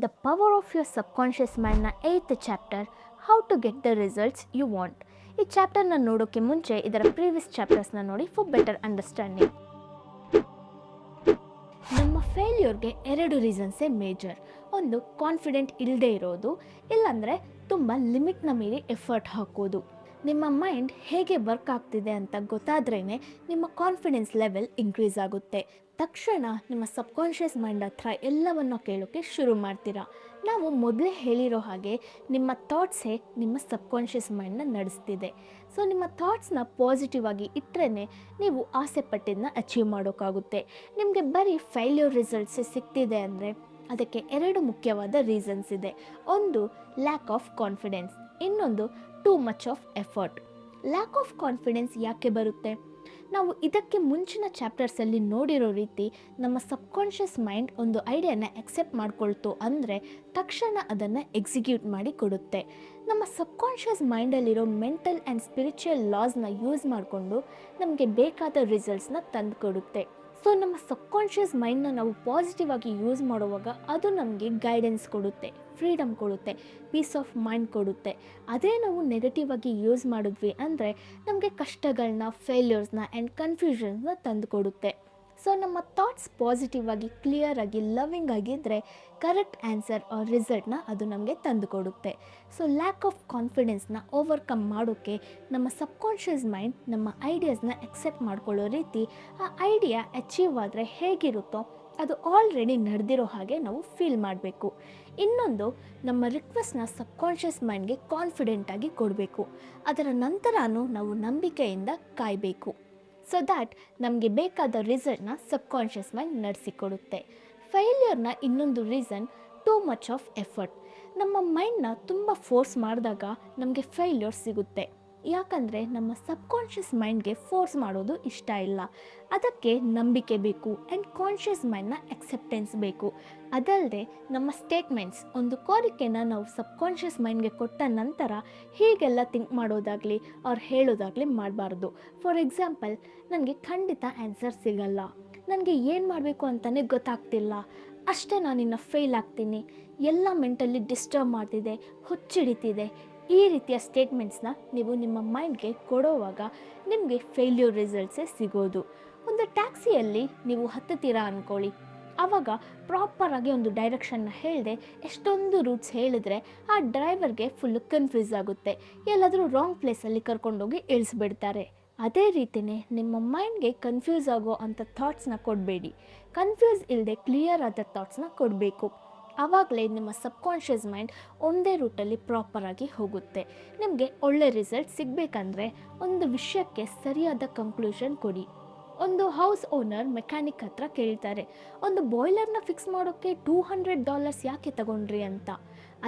The power of your subconscious ಮೈಂಡ್ನ 8th chapter, how to get the results you want. ಈ ಚಾಪ್ಟರ್ನ ನೋಡೋಕ್ಕೆ ಮುಂಚೆ ಇದರ ಪ್ರೀವಿಯಸ್ ಚಾಪ್ಟರ್ಸ್ನ ನೋಡಿ ಫಾರ್ ಬೆಟರ್ ಅಂಡರ್ಸ್ಟ್ಯಾಂಡಿಂಗ್. ನಮ್ಮ ಫೇಲ್ಯೂರ್ಗೆ 2 ರೀಸನ್ಸೇ ಮೇಜರ್. ಒಂದು, ಕಾನ್ಫಿಡೆಂಟ್ ಇಲ್ಲದೆ ಇರೋದು, ಇಲ್ಲಾಂದರೆ ತುಂಬ ಲಿಮಿಟ್ನ ಮೀರಿ ಎಫರ್ಟ್ ಹಾಕೋದು. ನಿಮ್ಮ ಮೈಂಡ್ ಹೇಗೆ ವರ್ಕ್ ಆಗ್ತಿದೆ ಅಂತ ಗೊತ್ತಾದ್ರೇ ನಿಮ್ಮ ಕಾನ್ಫಿಡೆನ್ಸ್ ಲೆವೆಲ್ ಇನ್ಕ್ರೀಸ್ ಆಗುತ್ತೆ. ತಕ್ಷಣ ನಿಮ್ಮ ಸಬ್ಕಾನ್ಷಿಯಸ್ ಮೈಂಡ್ ಹತ್ರ ಎಲ್ಲವನ್ನು ಕೇಳೋಕ್ಕೆ ಶುರು ಮಾಡ್ತೀರಾ. ನಾವು ಮೊದಲೇ ಹೇಳಿರೋ ಹಾಗೆ ನಿಮ್ಮ ಥಾಟ್ಸೇ ನಿಮ್ಮ ಸಬ್ಕಾನ್ಷಿಯಸ್ ಮೈಂಡ್ನ ನಡೆಸ್ತಿದೆ. ಸೊ ನಿಮ್ಮ ಥಾಟ್ಸ್ನ ಪಾಸಿಟಿವ್ ಆಗಿ ಇಟ್ಟರೆ ನೀವು ಆಸೆ ಪಟ್ಟಿದ್ದನ್ನ ಅಚೀವ್ ಮಾಡೋಕ್ಕಾಗುತ್ತೆ. ನಿಮಗೆ ಬರೀ ಫೇಲ್ಯೂರ್ ರಿಸಲ್ಟ್ಸೇ ಸಿಗ್ತಿದೆ ಅಂದರೆ ಅದಕ್ಕೆ 2 ಮುಖ್ಯವಾದ ರೀಸನ್ಸ್ ಇದೆ. ಒಂದು, ಲ್ಯಾಕ್ ಆಫ್ ಕಾನ್ಫಿಡೆನ್ಸ್. ಇನ್ನೊಂದು, too much of effort. Lack of confidence ಯಾಕೆ ಬರುತ್ತೆ? ನಾವು ಇದಕ್ಕೆ ಮುಂಚಿನ ಚಾಪ್ಟರ್ಸಲ್ಲಿ ನೋಡಿರೋ ರೀತಿ ನಮ್ಮ ಸಬ್ಕಾನ್ಷಿಯಸ್ ಮೈಂಡ್ ಒಂದು ಐಡಿಯಾನ ಎಕ್ಸೆಪ್ಟ್ ಮಾಡ್ಕೊಳ್ತು ಅಂದರೆ ತಕ್ಷಣ ಅದನ್ನು ಎಕ್ಸಿಕ್ಯೂಟ್ ಮಾಡಿ ಕೊಡುತ್ತೆ. ನಮ್ಮ ಸಬ್ಕಾನ್ಷಿಯಸ್ ಮೈಂಡಲ್ಲಿರೋ ಮೆಂಟಲ್ ಆ್ಯಂಡ್ ಸ್ಪಿರಿಚುವಲ್ ಲಾಸ್ನ ಯೂಸ್ ಮಾಡಿಕೊಂಡು ನಮಗೆ ಬೇಕಾದ ರಿಸಲ್ಟ್ಸ್ನ ತಂದು ಕೊಡುತ್ತೆ. ಸೊ ನಮ್ಮ ಸಬ್ಕಾನ್ಷಿಯಸ್ ಮೈಂಡ್ನ ನಾವು ಪಾಸಿಟಿವ್ ಆಗಿ ಯೂಸ್ ಮಾಡುವಾಗ ಅದು ನಮಗೆ ಗೈಡೆನ್ಸ್ ಕೊಡುತ್ತೆ, ಫ್ರೀಡಮ್ ಕೊಡುತ್ತೆ, ಪೀಸ್ ಆಫ್ ಮೈಂಡ್ ಕೊಡುತ್ತೆ. ಅದೇ ನಾವು ನೆಗೆಟಿವ್ ಆಗಿ ಯೂಸ್ ಮಾಡಿದ್ವಿ ಅಂದರೆ ನಮಗೆ ಕಷ್ಟಗಳನ್ನ, ಫೇಲ್ಯೂರ್ಸ್ನ ಆ್ಯಂಡ್ ಕನ್ಫ್ಯೂಷನ್ಸ್ನ ತಂದು ಕೊಡುತ್ತೆ. ಸೊ ನಮ್ಮ ಥಾಟ್ಸ್ ಪಾಸಿಟಿವ್ ಆಗಿ, ಕ್ಲಿಯರ್ ಆಗಿ, ಲವಿಂಗ್ ಆಗಿದ್ದರೆ ಕರೆಕ್ಟ್ ಆನ್ಸರ್ ಆರ್ ರಿಸಲ್ಟ್ನ ಅದು ನಮಗೆ ತಂದು ಕೊಡುತ್ತೆ. ಸೊ ಲ್ಯಾಕ್ ಆಫ್ ಕಾನ್ಫಿಡೆನ್ಸ್ನ ಓವರ್ಕಮ್ ಮಾಡೋಕ್ಕೆ ನಮ್ಮ ಸಬ್ಕಾನ್ಷಿಯಸ್ ಮೈಂಡ್ ನಮ್ಮ ಐಡಿಯಾಸ್ನ ಎಕ್ಸೆಪ್ಟ್ ಮಾಡ್ಕೊಳ್ಳೋ ರೀತಿ ಆ ಐಡಿಯಾ ಅಚೀವ್ ಆದರೆ ಹೇಗಿರುತ್ತೋ ಅದು ಆಲ್ರೆಡಿ ನಡೆದಿರೋ ಹಾಗೆ ನಾವು ಫೀಲ್ ಮಾಡಬೇಕು. ಇನ್ನೊಂದು, ನಮ್ಮ ರಿಕ್ವೆಸ್ಟ್ನ ಸಬ್ಕಾನ್ಷಿಯಸ್ ಮೈಂಡ್ಗೆ ಕಾನ್ಫಿಡೆಂಟಾಗಿ ಕೊಡಬೇಕು. ಅದರ ನಂತರನೂ ನಾವು ನಂಬಿಕೆಯಿಂದ ಕಾಯಬೇಕು. ಸೊ ದ್ಯಾಟ್ ನಮಗೆ ಬೇಕಾದ ರಿಸಲ್ಟ್ನ ಸಬ್ಕಾನ್ಷಿಯಸ್ ಮೈಂಡ್ ನಡೆಸಿಕೊಡುತ್ತೆ. ಫೇಲ್ಯೂರ್ನ ಇನ್ನೊಂದು reason, too much of effort. ನಮ್ಮ ಮೈಂಡ್ನ ತುಂಬ ಫೋರ್ಸ್ ಮಾಡಿದಾಗ ನಮಗೆ ಫೇಲ್ಯೂರ್ ಸಿಗುತ್ತೆ. ಯಾಕಂದರೆ ನಮ್ಮ ಸಬ್ಕಾನ್ಷಿಯಸ್ ಮೈಂಡ್ಗೆ ಫೋರ್ಸ್ ಮಾಡೋದು ಇಷ್ಟ ಇಲ್ಲ. ಅದಕ್ಕೆ ನಂಬಿಕೆ ಬೇಕು ಆ್ಯಂಡ್ ಕಾನ್ಷಿಯಸ್ ಮೈಂಡ್ನ ಎಕ್ಸೆಪ್ಟೆನ್ಸ್ ಬೇಕು. ಅದಲ್ಲದೆ ನಮ್ಮ ಸ್ಟೇಟ್ಮೆಂಟ್ಸ್, ಒಂದು ಕೋರಿಕೆನ ನಾವು ಸಬ್ಕಾನ್ಷಿಯಸ್ ಮೈಂಡ್ಗೆ ಕೊಟ್ಟ ನಂತರ ಹೀಗೆಲ್ಲ ಥಿಂಕ್ ಮಾಡೋದಾಗಲಿ ಅವ್ರು ಹೇಳೋದಾಗಲಿ ಮಾಡಬಾರ್ದು. ಫಾರ್ ಎಕ್ಸಾಂಪಲ್, ನನಗೆ ಖಂಡಿತ ಆನ್ಸರ್ ಸಿಗಲ್ಲ, ನನಗೆ ಏನು ಮಾಡಬೇಕು ಅಂತಲೇ ಗೊತ್ತಾಗ್ತಿಲ್ಲ, ಅಷ್ಟೇ ನಾನಿನ್ನು ಫೇಲ್ ಆಗ್ತೀನಿ, ಎಲ್ಲ ಮೆಂಟಲಿ ಡಿಸ್ಟರ್ಬ್ ಮಾಡ್ತಿದೆ, ಹುಚ್ಚಿಡಿತಿದೆ, ಈ ರೀತಿಯ ಸ್ಟೇಟ್ಮೆಂಟ್ಸ್ನ ನೀವು ನಿಮ್ಮ ಮೈಂಡ್ಗೆ ಕೊಡೋವಾಗ ನಿಮಗೆ ಫೇಲ್ಯೂರ್ ರಿಸಲ್ಟ್ಸೇ ಸಿಗೋದು. ಒಂದು ಟ್ಯಾಕ್ಸಿಯಲ್ಲಿ ನೀವು ಹತ್ತುತ್ತೀರಾ ಅಂದ್ಕೊಳ್ಳಿ, ಆವಾಗ ಪ್ರಾಪರಾಗಿ ಒಂದು ಡೈರೆಕ್ಷನ್ನ ಹೇಳಿದೆ ಎಷ್ಟೊಂದು ರೂಟ್ಸ್ ಹೇಳಿದ್ರೆ ಆ ಡ್ರೈವರ್ಗೆ ಫುಲ್ಲು ಕನ್ಫ್ಯೂಸ್ ಆಗುತ್ತೆ, ಎಲ್ಲಾದರೂ ರಾಂಗ್ ಪ್ಲೇಸಲ್ಲಿ ಕರ್ಕೊಂಡೋಗಿ ಇಳಿಸ್ಬಿಡ್ತಾರೆ. ಅದೇ ರೀತಿಯೇ ನಿಮ್ಮ ಮೈಂಡ್ಗೆ ಕನ್ಫ್ಯೂಸ್ ಆಗೋ ಅಂಥ ಥಾಟ್ಸ್ನ ಕೊಡಬೇಡಿ. ಕನ್ಫ್ಯೂಸ್ ಇಲ್ಲದೆ ಕ್ಲಿಯರ್ ಆದ ಥಾಟ್ಸ್ನ ಕೊಡಬೇಕು. ಆವಾಗಲೇ ನಿಮ್ಮ ಸಬ್ಕಾನ್ಷಿಯಸ್ ಮೈಂಡ್ ಒಂದೇ ರೂಟಲ್ಲಿ ಪ್ರಾಪರಾಗಿ ಹೋಗುತ್ತೆ. ನಿಮಗೆ ಒಳ್ಳೆ ರಿಸಲ್ಟ್ ಸಿಗಬೇಕಂದ್ರೆ ಒಂದು ವಿಷಯಕ್ಕೆ ಸರಿಯಾದ ಕಂಕ್ಲೂಷನ್ ಕೊಡಿ. ಒಂದು ಹೌಸ್ ಓನರ್ ಮೆಕ್ಯಾನಿಕ್ ಹತ್ರ ಕೇಳ್ತಾರೆ, ಒಂದು ಬಾಯ್ಲರ್ನ ಫಿಕ್ಸ್ ಮಾಡೋಕ್ಕೆ $200 ಯಾಕೆ ತಗೊಂಡ್ರಿ ಅಂತ.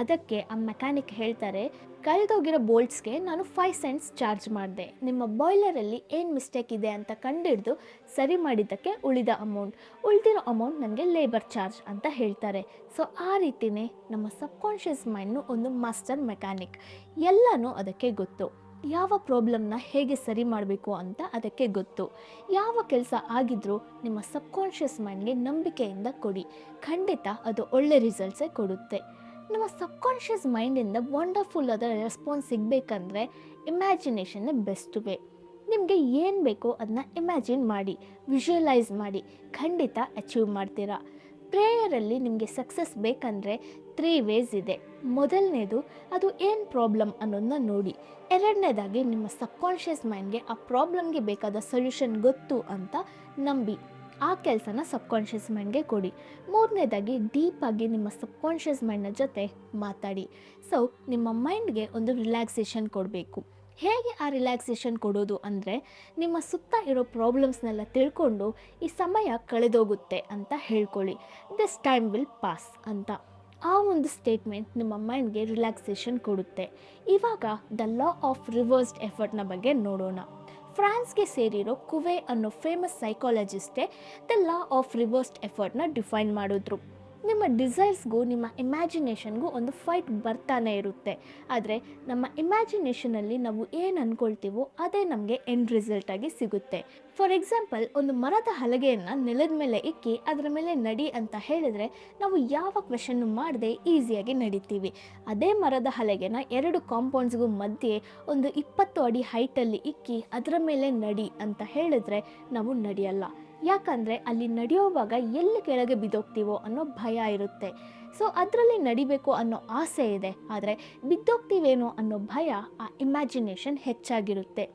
ಅದಕ್ಕೆ ಆ ಮೆಕ್ಯಾನಿಕ್ ಹೇಳ್ತಾರೆ, ಕಳೆದೋಗಿರೋ ಬೋಲ್ಟ್ಸ್ಗೆ ನಾನು 5 cents ಚಾರ್ಜ್ ಮಾಡಿದೆ, ನಿಮ್ಮ ಬಾಯ್ಲರಲ್ಲಿ ಏನು ಮಿಸ್ಟೇಕ್ ಇದೆ ಅಂತ ಕಂಡಿಡಿದು ಸರಿ ಮಾಡಿದ್ದಕ್ಕೆ ಉಳಿದಿರೋ ಅಮೌಂಟ್ ನನಗೆ ಲೇಬರ್ ಚಾರ್ಜ್ ಅಂತ ಹೇಳ್ತಾರೆ. ಸೊ ಆ ರೀತಿಯೇ ನಮ್ಮ ಸಬ್ಕಾನ್ಷಿಯಸ್ ಮೈಂಡ್ನು ಒಂದು ಮಾಸ್ಟರ್ ಮೆಕ್ಯಾನಿಕ್. ಎಲ್ಲನೂ ಅದಕ್ಕೆ ಗೊತ್ತು. ಯಾವ ಪ್ರಾಬ್ಲಮ್ನ ಹೇಗೆ ಸರಿ ಮಾಡಬೇಕು ಅಂತ ಅದಕ್ಕೆ ಗೊತ್ತು. ಯಾವ ಕೆಲಸ ಆಗಿದ್ರೂ ನಿಮ್ಮ ಸಬ್ಕಾನ್ಷಿಯಸ್ ಮೈಂಡ್ಗೆ ನಂಬಿಕೆಯಿಂದ ಕೊಡಿ, ಖಂಡಿತ ಅದು ಒಳ್ಳೆ ರಿಸಲ್ಟ್ಸೇ ಕೊಡುತ್ತೆ. ನಮ್ಮ ಸಬ್ಕಾನ್ಷಿಯಸ್ ಮೈಂಡಿಂದ ವಂಡರ್ಫುಲ್ ಆದ ರೆಸ್ಪಾನ್ಸ್ ಸಿಗಬೇಕಂದ್ರೆ ಇಮ್ಯಾಜಿನೇಷನ್ನೇ ಬೆಸ್ಟ್ ವೇ. ನಿಮಗೆ ಏನು ಬೇಕೋ ಅದನ್ನ ಇಮ್ಯಾಜಿನ್ ಮಾಡಿ, ವಿಜುವಲೈಸ್ ಮಾಡಿ, ಖಂಡಿತ ಅಚೀವ್ ಮಾಡ್ತೀರಾ. ಪ್ರೇಯರಲ್ಲಿ ನಿಮಗೆ ಸಕ್ಸಸ್ ಬೇಕಂದರೆ 3 ways ಇದೆ. ಮೊದಲನೇದು, ಅದು ಏನು ಪ್ರಾಬ್ಲಮ್ ಅನ್ನೋದನ್ನ ನೋಡಿ. ಎರಡನೇದಾಗಿ, ನಿಮ್ಮ ಸಬ್ಕಾನ್ಷಿಯಸ್ ಮೈಂಡ್ಗೆ ಆ ಪ್ರಾಬ್ಲಮ್ಗೆ ಬೇಕಾದ ಸೊಲ್ಯೂಷನ್ ಗೊತ್ತು ಅಂತ ನಂಬಿ ಆ ಕೆಲಸನ ಸಬ್ಕಾನ್ಷಿಯಸ್ ಮೈಂಡ್ಗೆ ಕೊಡಿ. ಮೂರನೇದಾಗಿ, ಡೀಪಾಗಿ ನಿಮ್ಮ ಸಬ್ಕಾನ್ಷಿಯಸ್ ಮೈಂಡ್ನ ಜೊತೆ ಮಾತಾಡಿ. ಸೊ ನಿಮ್ಮ ಮೈಂಡ್ಗೆ ಒಂದು ರಿಲ್ಯಾಕ್ಸೇಷನ್ ಕೊಡಬೇಕು. ಹೇಗೆ ಆ ರಿಲ್ಯಾಕ್ಸೇಷನ್ ಕೊಡೋದು ಅಂದರೆ, ನಿಮ್ಮ ಸುತ್ತ ಇರೋ ಪ್ರಾಬ್ಲಮ್ಸ್ನೆಲ್ಲ ತಿಳ್ಕೊಂಡು ಈ ಸಮಯ ಕಳೆದೋಗುತ್ತೆ ಅಂತ ಹೇಳ್ಕೊಳ್ಳಿ. ದಿಸ್ ಟೈಮ್ ವಿಲ್ ಪಾಸ್ ಅಂತ. ಆ ಒಂದು ಸ್ಟೇಟ್ಮೆಂಟ್ ನಿಮ್ಮ ಮೈಂಡ್ಗೆ ರಿಲ್ಯಾಕ್ಸೇಷನ್ ಕೊಡುತ್ತೆ. ಇವಾಗ ದ ಲಾ ಆಫ್ ರಿವರ್ಸ್ಡ್ ಎಫರ್ಟ್ನ ಬಗ್ಗೆ ನೋಡೋಣ. ಫ್ರಾನ್ಸ್ಗೆ ಸೇರಿರೋ ಕುವೆ ಅನ್ನೋ ಫೇಮಸ್ ಸೈಕಾಲಜಿಸ್ಟೇ ದ ಲಾ ಆಫ್ ರಿವರ್ಸ್ಡ್ ಎಫರ್ಟ್ನ ಡಿಫೈನ್ ಮಾಡಿದ್ರು. ನಿಮ್ಮ ಡಿಸೈರ್ಸ್ಗೂ ನಿಮ್ಮ ಇಮ್ಯಾಜಿನೇಷನ್ಗೂ ಒಂದು ಫೈಟ್ ಬರ್ತಾನೆ ಇರುತ್ತೆ. ಆದರೆ ನಮ್ಮ ಇಮ್ಯಾಜಿನೇಷನಲ್ಲಿ ನಾವು ಏನು ಅಂದ್ಕೊಳ್ತೀವೋ ಅದೇ ನಮಗೆ ಎಂಡ್ ರಿಸಲ್ಟಾಗಿ ಸಿಗುತ್ತೆ. ಫಾರ್ ಎಕ್ಸಾಂಪಲ್, ಒಂದು ಮರದ ಹಲಗೆಯನ್ನು ನೆಲದ ಮೇಲೆ ಇಕ್ಕಿ ಅದರ ಮೇಲೆ ನಡಿ ಅಂತ ಹೇಳಿದರೆ ನಾವು ಯಾವ ಕ್ವೆಶನ್ನು ಮಾಡದೆ ಈಸಿಯಾಗಿ ನಡಿತೀವಿ. ಅದೇ ಮರದ ಹಲಗೆನ 2 ಕಾಂಪೌಂಡ್ಸ್ಗೂ ಮಧ್ಯೆ ಒಂದು 20 ಅಡಿ ಹೈಟಲ್ಲಿ ಇಕ್ಕಿ ಅದರ ಮೇಲೆ ನಡಿ ಅಂತ ಹೇಳಿದ್ರೆ ನಾವು ನಡೆಯಲ್ಲ. ಯಾಕಂದರೆ ಅಲ್ಲಿ ನಡೆಯೋವಾಗ ಎಲ್ಲಿ ಕೆಳಗೆ ಬಿದ್ದೋಗ್ತೀವೋ ಅನ್ನೋ ಭಯ ಇರುತ್ತೆ. ಸೊ ಅದರಲ್ಲಿ ನಡಿಬೇಕು ಅನ್ನೋ ಆಸೆ ಇದೆ, ಆದರೆ ಬಿದ್ದೋಗ್ತೀವೇನೋ ಅನ್ನೋ ಭಯ ಆ ಇಮ್ಯಾಜಿನೇಷನ್ ಹೆಚ್ಚಾಗಿರುತ್ತೆ.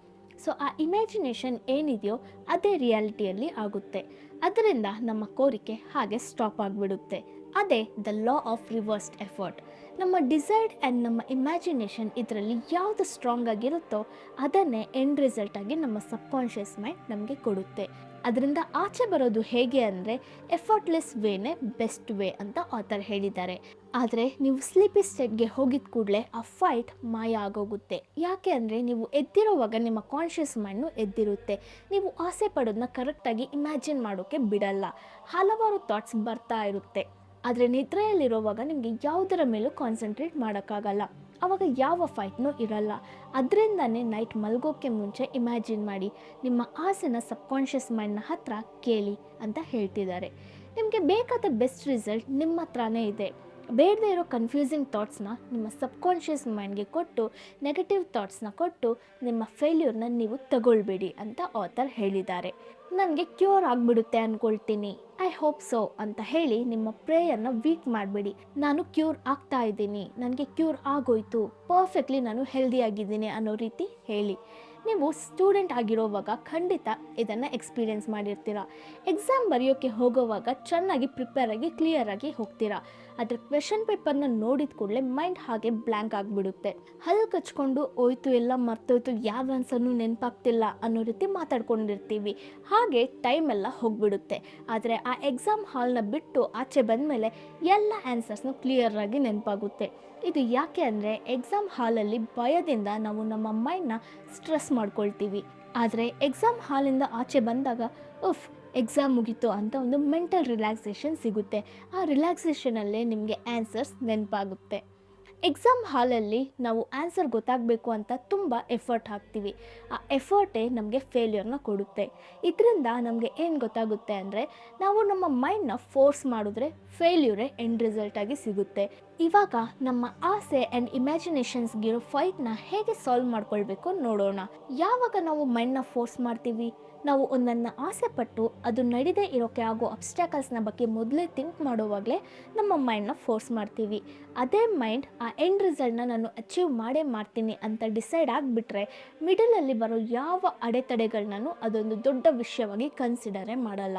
ಸೊ ಆ ಇಮ್ಯಾಜಿನೇಷನ್ ಏನಿದೆಯೋ ಅದೇ ರಿಯಾಲಿಟಿಯಲ್ಲಿ ಆಗುತ್ತೆ. ಅದರಿಂದ ನಮ್ಮ ಕೋರಿಕೆ ಹಾಗೆ ಸ್ಟಾಪ್ ಆಗಿಬಿಡುತ್ತೆ. ಅದೇ the law of reversed effort. ನಮ್ಮ ಡಿಸೈರ್ಡ್ ಆ್ಯಂಡ್ ನಮ್ಮ ಇಮ್ಯಾಜಿನೇಷನ್ ಇದರಲ್ಲಿ ಯಾವುದು ಸ್ಟ್ರಾಂಗ್ ಆಗಿರುತ್ತೋ ಅದನ್ನೇ ಎಂಡ್ ರಿಸಲ್ಟಾಗಿ ನಮ್ಮ ಸಬ್ಕಾನ್ಷಿಯಸ್ ಮೈಂಡ್ ನಮಗೆ ಕೊಡುತ್ತೆ. ಅದರಿಂದ ಆಚೆ ಬರೋದು ಹೇಗೆ ಅಂದರೆ ಎಫರ್ಟ್ಲೆಸ್ ವೇನೇ ಬೆಸ್ಟ್ ವೇ ಅಂತ ಆಥರ್ ಹೇಳಿದ್ದಾರೆ. ಆದರೆ ನೀವು ಸ್ಲೀಪಿ ಸ್ಟೇಟ್ಗೆ ಹೋಗಿದ ಕೂಡಲೇ ಆ ಫೈಟ್ ಮಾಯ ಆಗೋಗುತ್ತೆ. ಯಾಕೆ ಅಂದರೆ ನೀವು ಎದ್ದಿರೋವಾಗ ನಿಮ್ಮ ಕಾನ್ಷಿಯಸ್ ಮೈಂಡ್ನು ಎದ್ದಿರುತ್ತೆ. ನೀವು ಆಸೆ ಪಡೋದನ್ನ ಕರೆಕ್ಟಾಗಿ ಇಮ್ಯಾಜಿನ್ ಮಾಡೋಕ್ಕೆ ಬಿಡಲ್ಲ. ಹಲವಾರು ಥಾಟ್ಸ್ ಬರ್ತಾ ಇರುತ್ತೆ. ಆದರೆ ನಿದ್ರೆಯಲ್ಲಿರೋವಾಗ ನಿಮಗೆ ಯಾವುದರ ಮೇಲೂ ಕಾನ್ಸಂಟ್ರೇಟ್ ಮಾಡೋಕ್ಕಾಗಲ್ಲ. ಆವಾಗ ಯಾವ ಫೈಟ್ನೂ ಇರಲ್ಲ. ಅದರಿಂದನೇ ನೈಟ್ ಮಲಗೋಕ್ಕೆ ಮುಂಚೆ ಇಮ್ಯಾಜಿನ್ ಮಾಡಿ, ನಿಮ್ಮ ಆಸೆನ ಸಬ್ಕಾನ್ಷಿಯಸ್ ಮೈಂಡ್ನ ಹತ್ರ ಕೇಳಿ ಅಂತ ಹೇಳ್ತಿದ್ದಾರೆ. ನಿಮಗೆ ಬೇಕಾದ ಬೆಸ್ಟ್ ರಿಸಲ್ಟ್ ನಿಮ್ಮ ಹತ್ರನೇ ಇದೆ. ಬೇಡದೇ ಇರೋ ಕನ್ಫ್ಯೂಸಿಂಗ್ ಥಾಟ್ಸ್ನ ನಿಮ್ಮ ಸಬ್ಕಾನ್ಷಿಯಸ್ ಮೈಂಡ್ಗೆ ಕೊಟ್ಟು, ನೆಗೆಟಿವ್ ಥಾಟ್ಸ್ನ ಕೊಟ್ಟು ನಿಮ್ಮ ಫೇಲ್ಯೂರ್ನ ನೀವು ತಗೊಳ್ಬೇಡಿ ಅಂತ ಆಥರ್ ಹೇಳಿದ್ದಾರೆ. ನನಗೆ ಕ್ಯೂರ್ ಆಗಿಬಿಡುತ್ತೆ ಅಂದ್ಕೊಳ್ತೀನಿ, ಐ ಹೋಪ್ ಸೋ ಅಂತ ಹೇಳಿ ನಿಮ್ಮ ಪ್ರೇಯರ್ನ ವೀಕ್ ಮಾಡಬೇಡಿ. ನಾನು ಕ್ಯೂರ್ ಆಗ್ತಾ ಇದ್ದೀನಿ, ನನಗೆ ಕ್ಯೂರ್ ಆಗೋಯ್ತು, ಪರ್ಫೆಕ್ಟ್ಲಿ ನಾನು ಹೆಲ್ದಿಯಾಗಿದ್ದೀನಿ ಅನ್ನೋ ರೀತಿ ಹೇಳಿ. ನೀವು ಸ್ಟೂಡೆಂಟ್ ಆಗಿರೋವಾಗ ಖಂಡಿತ ಇದನ್ನು ಎಕ್ಸ್ಪೀರಿಯೆನ್ಸ್ ಮಾಡಿರ್ತೀರ. ಎಕ್ಸಾಮ್ ಬರೆಯೋಕ್ಕೆ ಹೋಗೋವಾಗ ಚೆನ್ನಾಗಿ ಪ್ರಿಪೇರಾಗಿ ಕ್ಲಿಯರಾಗಿ ಹೋಗ್ತೀರಾ. ಆದರೆ ಕ್ವೆಶನ್ ಪೇಪರ್ನ ನೋಡಿದ ಕೂಡಲೇ ಮೈಂಡ್ ಹಾಗೆ ಬ್ಲ್ಯಾಂಕ್ ಆಗಿಬಿಡುತ್ತೆ. ಹಲ್ಲು ಕಚ್ಕೊಂಡು ಹೋಯ್ತು, ಎಲ್ಲ ಮರ್ತೋಯ್ತು, ಯಾವ ಆನ್ಸರ್ನೂ ನೆನಪಾಗ್ತಿಲ್ಲ ಅನ್ನೋ ರೀತಿ ಮಾತಾಡ್ಕೊಂಡಿರ್ತೀವಿ. ಹಾಗೆ ಟೈಮೆಲ್ಲ ಹೋಗಿಬಿಡುತ್ತೆ. ಆದರೆ ಆ ಎಕ್ಸಾಮ್ ಹಾಲ್ನ ಬಿಟ್ಟು ಆಚೆ ಬಂದಮೇಲೆ ಎಲ್ಲ ಆನ್ಸರ್ಸ್ನು ಕ್ಲಿಯರಾಗಿ ನೆನಪಾಗುತ್ತೆ. ಇದು ಯಾಕೆ ಅಂದರೆ ಎಕ್ಸಾಮ್ ಹಾಲಲ್ಲಿ ಭಯದಿಂದ ನಾವು ನಮ್ಮ ಮೈಂಡ್ನ ಸ್ಟ್ರೆಸ್ ಮಾಡ್ಕೊಳ್ತೀವಿ. ಆದರೆ ಎಕ್ಸಾಮ್ ಹಾಲಿಂದ ಆಚೆ ಬಂದಾಗ ಎಕ್ಸಾಮ್ ಮುಗೀತು ಅಂತ ಒಂದು ಮೆಂಟಲ್ ರಿಲ್ಯಾಕ್ಸೇಷನ್ ಸಿಗುತ್ತೆ. ಆ ರಿಲ್ಯಾಕ್ಸೇಷನಲ್ಲೇ ನಿಮಗೆ ಆನ್ಸರ್ಸ್ ನೆನಪಾಗುತ್ತೆ. ಎಕ್ಸಾಮ್ ಹಾಲಲ್ಲಿ ನಾವು ಆನ್ಸರ್ ಗೊತ್ತಾಗಬೇಕು ಅಂತ ತುಂಬ ಎಫರ್ಟ್ ಹಾಕ್ತೀವಿ. ಆ ಎಫರ್ಟೇ ನಮಗೆ ಫೇಲ್ಯೂರ್ನ ಕೊಡುತ್ತೆ. ಇದರಿಂದ ನಮಗೆ ಏನು ಗೊತ್ತಾಗುತ್ತೆ ಅಂದರೆ ನಾವು ನಮ್ಮ ಮೈಂಡ್ನ ಫೋರ್ಸ್ ಮಾಡಿದ್ರೆ ಫೇಲ್ಯೂರೇ ಎಂಡ್ ರಿಸಲ್ಟಾಗಿ ಸಿಗುತ್ತೆ. ಇವಾಗ ನಮ್ಮ ಆಸೆ ಆ್ಯಂಡ್ ಇಮ್ಯಾಜಿನೇಷನ್ಸ್ಗಿರೋ ಫೈಟ್ನ ಹೇಗೆ ಸಾಲ್ವ್ ಮಾಡ್ಕೊಳ್ಬೇಕು ನೋಡೋಣ. ಯಾವಾಗ ನಾವು ಮೈಂಡ್ನ ಫೋರ್ಸ್ ಮಾಡ್ತೀವಿ, ನಾವು ಒಂದನ್ನು ಆಸೆ ಪಟ್ಟು ಅದು ನಡೀದೇ ಇರೋಕ್ಕೆ ಆಗೋ ಅಬ್ಸ್ಟ್ಯಾಕಲ್ಸ್ನ ಬಗ್ಗೆ ಮೊದಲೇ ಥಿಂಕ್ ಮಾಡೋವಾಗಲೇ ನಮ್ಮ ಮೈಂಡ್ನ ಫೋರ್ಸ್ ಮಾಡ್ತೀವಿ. ಅದೇ ಮೈಂಡ್ ಆ ಎಂಡ್ ರಿಸಲ್ಟ್ನ ನಾನು ಅಚೀವ್ ಮಾಡೇ ಮಾಡ್ತೀನಿ ಅಂತ ಡಿಸೈಡ್ ಆಗಿಬಿಟ್ರೆ ಮಿಡಲಲ್ಲಿ ಬರೋ ಯಾವ ಅಡೆತಡೆಗಳನ್ನೂ ಅದೊಂದು ದೊಡ್ಡ ವಿಷಯವಾಗಿ ಕನ್ಸಿಡರೇ ಮಾಡಲ್ಲ.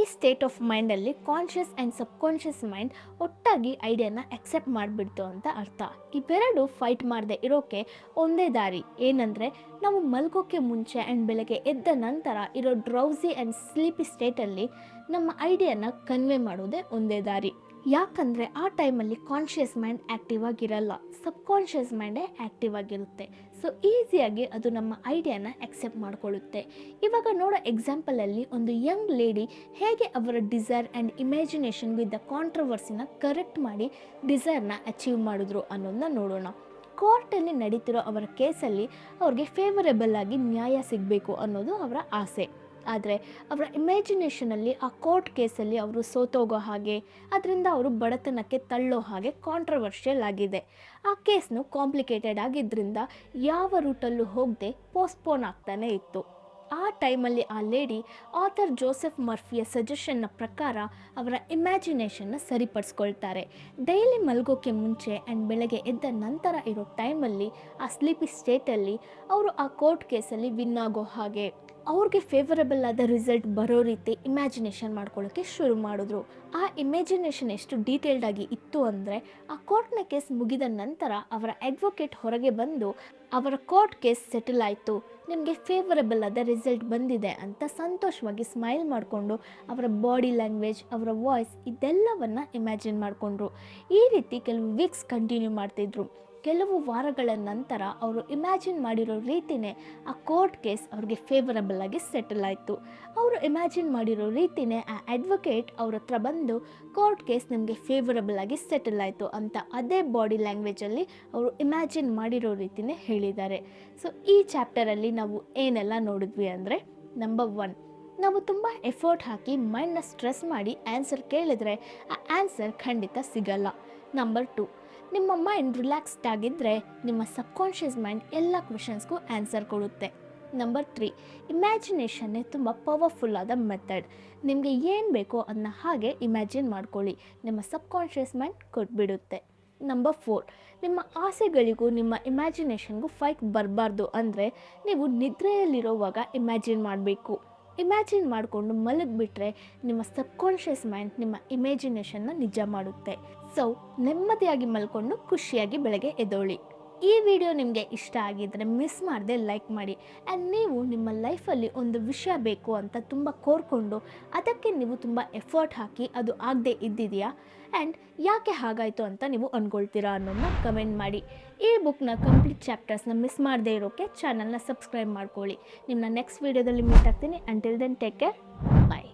ಈ ಸ್ಟೇಟ್ ಆಫ್ ಮೈಂಡಲ್ಲಿ ಕಾನ್ಷಿಯಸ್ ಆ್ಯಂಡ್ ಸಬ್ಕಾನ್ಷಿಯಸ್ ಮೈಂಡ್ ಒಟ್ಟಾಗಿ ಐಡಿಯಾನ ಅಕ್ಸೆಪ್ಟ್ ಮಾಡಿಬಿಡ್ತು ಅಂತ ಅರ್ಥ. ಇವೆರಡು ಫೈಟ್ ಮಾಡದೆ ಇರೋಕ್ಕೆ ಒಂದೇ ದಾರಿ. ಏನಂದರೆ ನಾವು ಮಲ್ಗೋಕ್ಕೆ ಮುಂಚೆ ಆ್ಯಂಡ್ ಬೆಳಗ್ಗೆ ಎದ್ದ ನಂತರ ಇರೋ ಡ್ರೌಸಿ ಆ್ಯಂಡ್ ಸ್ಲೀಪಿ ಸ್ಟೇಟಲ್ಲಿ ನಮ್ಮ ಐಡಿಯಾನ ಕನ್ವೆ ಮಾಡೋದೇ ಒಂದೇ ದಾರಿ. ಯಾಕಂದರೆ ಆ ಟೈಮಲ್ಲಿ ಕಾನ್ಷಿಯಸ್ ಮೈಂಡ್ ಆ್ಯಕ್ಟಿವ್ ಆಗಿರಲ್ಲ, ಸಬ್ಕಾನ್ಷಿಯಸ್ ಮೈಂಡೇ ಆ್ಯಕ್ಟಿವ್ ಆಗಿರುತ್ತೆ. ಸೊ ಈಸಿಯಾಗಿ ಅದು ನಮ್ಮ ಐಡಿಯಾನ ಅಕ್ಸೆಪ್ಟ್ ಮಾಡ್ಕೊಳ್ಳುತ್ತೆ. ಇವಾಗ ನೋಡೋ ಎಕ್ಸಾಂಪಲಲ್ಲಿ ಒಂದು ಯಂಗ್ ಲೇಡಿ ಹೇಗೆ ಅವರ ಡಿಸೈರ್ ಆ್ಯಂಡ್ ಇಮ್ಯಾಜಿನೇಷನ್ಗೂ ಇದ್ದ ಕಾಂಟ್ರವರ್ಸಿನ ಕರೆಕ್ಟ್ ಮಾಡಿ ಡಿಸೈರ್ನ ಅಚೀವ್ ಮಾಡಿದ್ರು ಅನ್ನೋದನ್ನ ನೋಡೋಣ. ಕೋರ್ಟಲ್ಲಿ ನಡೀತಿರೋ ಅವರ ಕೇಸಲ್ಲಿ ಅವ್ರಿಗೆ ಫೇವರೇಬಲ್ ಆಗಿ ನ್ಯಾಯ ಸಿಗಬೇಕು ಅನ್ನೋದು ಅವರ ಆಸೆ. ಆದರೆ ಅವರ ಇಮ್ಯಾಜಿನೇಷನಲ್ಲಿ ಆ ಕೋರ್ಟ್ ಕೇಸಲ್ಲಿ ಅವರು ಸೋತೋಗೋ ಹಾಗೆ, ಅದರಿಂದ ಅವರು ಬಡತನಕ್ಕೆ ತಳ್ಳೋ ಹಾಗೆ ಕಾಂಟ್ರವರ್ಷಿಯಲ್ ಆಗಿದೆ. ಆ ಕೇಸ್ನು ಕಾಂಪ್ಲಿಕೇಟೆಡ್ ಆಗಿದ್ದರಿಂದ ಯಾವ ರೂಟಲ್ಲೂ ಹೋಗದೆ ಪೋಸ್ಟ್ಪೋನ್ ಆಗ್ತಾನೆ ಇತ್ತು. ಆ ಟೈಮಲ್ಲಿ ಆ ಲೇಡಿ ಆಥರ್ ಜೋಸೆಫ್ ಮರ್ಫಿಯ ಸಜೆಷನ್ನ ಪ್ರಕಾರ ಅವರ ಇಮ್ಯಾಜಿನೇಷನ್ನ ಸರಿಪಡಿಸ್ಕೊಳ್ತಾರೆ. ಡೈಲಿ ಮಲಗೋಕ್ಕೆ ಮುಂಚೆ ಆ್ಯಂಡ್ ಬೆಳಗ್ಗೆ ಎದ್ದ ನಂತರ ಇರೋ ಟೈಮಲ್ಲಿ ಆ ಸ್ಲೀಪಿ ಸ್ಟೇಟಲ್ಲಿ ಅವರು ಆ ಕೋರ್ಟ್ ಕೇಸಲ್ಲಿ ವಿನ್ ಆಗೋ ಹಾಗೆ, ಅವ್ರಿಗೆ ಫೇವರಬಲ್ ಆದ ರಿಸಲ್ಟ್ ಬರೋ ರೀತಿ ಇಮ್ಯಾಜಿನೇಷನ್ ಮಾಡ್ಕೊಳ್ಳೋಕ್ಕೆ ಶುರು ಮಾಡಿದ್ರು. ಆ ಇಮ್ಯಾಜಿನೇಷನ್ ಎಷ್ಟು ಡೀಟೇಲ್ಡ್ ಆಗಿ ಇತ್ತು ಅಂದರೆ ಆ ಕೋರ್ಟ್ನ ಕೇಸ್ ಮುಗಿದ ನಂತರ ಅವರ ಅಡ್ವೊಕೇಟ್ ಹೊರಗೆ ಬಂದು ಅವರ ಕೋರ್ಟ್ ಕೇಸ್ ಸೆಟಲ್ ಆಯಿತು, ನಿಮಗೆ ಫೇವರಬಲ್ ಆದ ರಿಸಲ್ಟ್ ಬಂದಿದೆ ಅಂತ ಸಂತೋಷವಾಗಿ ಸ್ಮೈಲ್ ಮಾಡಿಕೊಂಡು ಅವರ ಬಾಡಿ ಲ್ಯಾಂಗ್ವೇಜ್, ಅವರ ವಾಯ್ಸ್ ಇದೆಲ್ಲವನ್ನು ಇಮ್ಯಾಜಿನ್ ಮಾಡಿಕೊಂಡ್ರು. ಈ ರೀತಿ ಕೆಲವು ವೀಕ್ಸ್ ಕಂಟಿನ್ಯೂ ಮಾಡ್ತಿದ್ರು. ಕೆಲವು ವಾರಗಳ ನಂತರ ಅವರು ಇಮ್ಯಾಜಿನ್ ಮಾಡಿರೋ ರೀತಿಯೇ ಆ ಕೋರ್ಟ್ ಕೇಸ್ ಅವ್ರಿಗೆ ಫೇವರಬಲ್ ಆಗಿ ಸೆಟಲ್ ಆಯಿತು. ಅವರು ಇಮ್ಯಾಜಿನ್ ಮಾಡಿರೋ ರೀತಿಯೇ ಆ ಅಡ್ವೊಕೇಟ್ ಅವ್ರ ಹತ್ರ ಬಂದು ಕೋರ್ಟ್ ಕೇಸ್ ನಿಮಗೆ ಫೇವರಬಲ್ ಆಗಿ ಸೆಟಲ್ ಆಯಿತು ಅಂತ ಅದೇ ಬಾಡಿ ಲ್ಯಾಂಗ್ವೇಜಲ್ಲಿ ಅವರು ಇಮ್ಯಾಜಿನ್ ಮಾಡಿರೋ ರೀತಿಯೇ ಹೇಳಿದ್ದಾರೆ. ಸೊ ಈ ಚಾಪ್ಟರಲ್ಲಿ ನಾವು ಏನೆಲ್ಲ ನೋಡಿದ್ವಿ ಅಂದರೆ, ನಂಬರ್ 1, ನಾವು ತುಂಬ ಎಫರ್ಟ್ ಹಾಕಿ ಮೈಂಡ್ನ ಸ್ಟ್ರೆಸ್ ಮಾಡಿ ಆನ್ಸರ್ ಕೇಳಿದರೆ ಆ ಆನ್ಸರ್ ಖಂಡಿತ ಸಿಗಲ್ಲ. ನಂಬರ್ 2, ನಿಮ್ಮ ಮೈಂಡ್ ರಿಲ್ಯಾಕ್ಸ್ಡ್ ಆಗಿದ್ದರೆ ನಿಮ್ಮ ಸಬ್ಕಾನ್ಷಿಯಸ್ ಮೈಂಡ್ ಎಲ್ಲ ಕ್ವೆಶನ್ಸ್ಗೂ ಆನ್ಸರ್ ಕೊಡುತ್ತೆ. ನಂಬರ್ 3, ಇಮ್ಯಾಜಿನೇಷನ್ನೇ ತುಂಬ ಪವರ್ಫುಲ್ಲಾದ ಮೆಥಡ್. ನಿಮಗೆ ಏನು ಬೇಕೋ ಅದನ್ನ ಹಾಗೆ ಇಮ್ಯಾಜಿನ್ ಮಾಡ್ಕೊಳ್ಳಿ, ನಿಮ್ಮ ಸಬ್ಕಾನ್ಷಿಯಸ್ ಮೈಂಡ್ ಕೊಟ್ಬಿಡುತ್ತೆ. ನಂಬರ್ 4, ನಿಮ್ಮ ಆಸೆಗಳಿಗೂ ನಿಮ್ಮ ಇಮ್ಯಾಜಿನೇಷನ್ಗೂ ಫೈಟ್ ಬರಬಾರ್ದು ಅಂದರೆ ನೀವು ನಿದ್ರೆಯಲ್ಲಿರೋವಾಗ ಇಮ್ಯಾಜಿನ್ ಮಾಡಬೇಕು. ಇಮ್ಯಾಜಿನ್ ಮಾಡಿಕೊಂಡು ಮಲಗಿಬಿಟ್ರೆ ನಿಮ್ಮ ಸಬ್ಕಾನ್ಷಿಯಸ್ ಮೈಂಡ್ ನಿಮ್ಮ ಇಮ್ಯಾಜಿನೇಷನ್ನ ನಿಜ ಮಾಡುತ್ತೆ. ಸೊ ನೆಮ್ಮದಿಯಾಗಿ ಮಲ್ಕೊಂಡು ಖುಷಿಯಾಗಿ ಬೆಳಗ್ಗೆ ಎದ್ದೇಳಿ. ಈ ವಿಡಿಯೋ ನಿಮಗೆ ಇಷ್ಟ ಆಗಿದ್ದರೆ ಮಿಸ್ ಮಾಡದೆ ಲೈಕ್ ಮಾಡಿ. ಆ್ಯಂಡ್ ನೀವು ನಿಮ್ಮ ಲೈಫಲ್ಲಿ ಒಂದು ವಿಷಯ ಬೇಕು ಅಂತ ತುಂಬ ಕೋರ್ಕೊಂಡು ಅದಕ್ಕೆ ನೀವು ತುಂಬ ಎಫರ್ಟ್ ಹಾಕಿ ಅದು ಆಗದೆ ಇದ್ದಿದೆಯಾ, ಆ್ಯಂಡ್ ಯಾಕೆ ಹಾಗಾಯಿತು ಅಂತ ನೀವು ಅಂದ್ಕೊಳ್ತೀರಾ ಅನ್ನೋದನ್ನ ಕಮೆಂಟ್ ಮಾಡಿ. ಈ ಬುಕ್ನ ಕಂಪ್ಲೀಟ್ ಚಾಪ್ಟರ್ಸ್ನ ಮಿಸ್ ಮಾಡದೇ ಇರೋಕ್ಕೆ ಚಾನಲ್ನ ಸಬ್ಸ್ಕ್ರೈಬ್ ಮಾಡ್ಕೊಳ್ಳಿ. ನಿಮ್ಮನ್ನ ನೆಕ್ಸ್ಟ್ ವೀಡಿಯೋದಲ್ಲಿ ಮೀಟ್ ಆಗ್ತೀನಿ. ಅಂಟಿಲ್ ದೆನ್ ಟೇಕ್ ಕೇರ್, ಬಾಯ್.